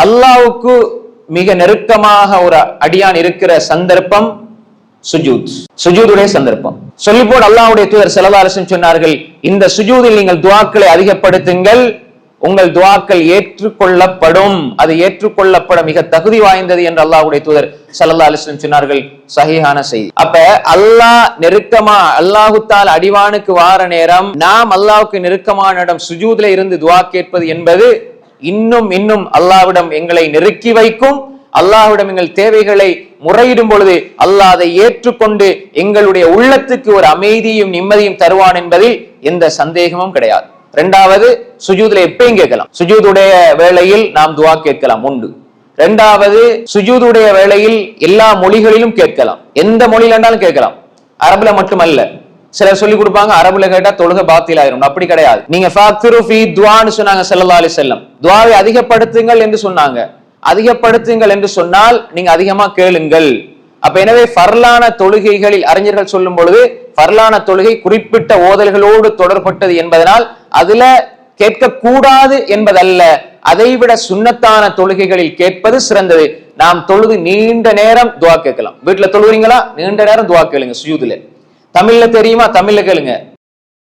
அல்லாஹ்வுக்கு மிக நெருக்கமாக ஒரு அடியான் இருக்கிற சந்தர்ப்பம் சுஜூத், சுஜூதுடைய சந்தர்ப்பம். சொல்லி போட அல்லாஹ்வுடைய தூதர் ஸல்லல்லாஹு அலைஹி வஸல்லம் சொன்னார்கள், இந்த சுஜூதில் நீங்கள் துஆக்களை அதிகப்படுத்துங்கள், உங்கள் துஆக்கள் ஏற்றுக்கொள்ளப்படும், அது ஏற்றுக்கொள்ளப்பட மிக தகுதி வாய்ந்தது என்று அல்லாஹ்வுடைய தூதர் ஸல்லல்லாஹு அலைஹி வஸல்லம் சொன்னார்கள். சஹீஹான செய்தி. அப்ப அல்லாஹ் நெருக்கமா அல்லாஹு தஆலா அடிவானுக்கு வார நேரம் நாம் அல்லாஹ்வுக்கு நெருக்கமான இடம் சுஜூத்ல இருந்து துஆ கேட்பது என்பது இன்னும் இன்னும் அல்லாஹ்விடம் எங்களை நெருக்கி வைக்கும். அல்லாஹ்விடம் எங்கள் தேவைகளை முறையிடும் பொழுது அல்லாஹ் அதை ஏற்றுக்கொண்டு எங்களுடைய உள்ளத்துக்கு ஒரு அமைதியும் நிம்மதியும் தருவான் என்பதில் எந்த சந்தேகமும் கிடையாது. இரண்டாவது, சுஜூதுல எப்பயும் கேட்கலாம். சுஜூதுடைய வேளையில் நாம் துஆ கேட்கலாம் உண்டு. இரண்டாவது, சுஜூதுடைய வேளையில் எல்லா மொழிகளிலும் கேட்கலாம், எந்த மொழியில இருந்தாலும் கேட்கலாம், அரபுல மட்டுமல்ல. சிலர் சொல்லி கொடுப்பாங்க அரபுல கேட்டா தொழுகை பாத்தில் ஆயிரும், அப்படி கிடையாது. நீங்க ஃபக்திரு ஃபீ துஆன்னு சொன்னாங்க ஸல்லல்லாஹு அலைஹி வஸல்லம், துஆவை அதிகப்படுத்துங்கள் என்று சொன்னாங்க. அதிகப்படுத்துங்கள் என்று சொன்னால் நீங்க அதிகமா கேளுங்கள். அப்ப எனவே ஃபர்லான தொழுகைகளில் அறிஞர்கள் சொல்லும் பொழுது ஃபர்லான தொழுகை குறிப்பிட்ட ஓதல்களோடு தொடர்பட்டது என்பதனால் அதுல கேட்க கூடாது என்பதல்ல, அதைவிட சுன்னத்தான தொழுகைகளில் கேட்பது சிறந்தது. நாம் தொழுது நீண்ட நேரம் துஆ கேட்கலாம். வீட்டுல தொழுகிறீங்களா, நீண்ட நேரம் துஆ கேளுங்க சுஜூதுல. தமிழ்ல தெரியுமா, தமிழ்ல கேளுங்க.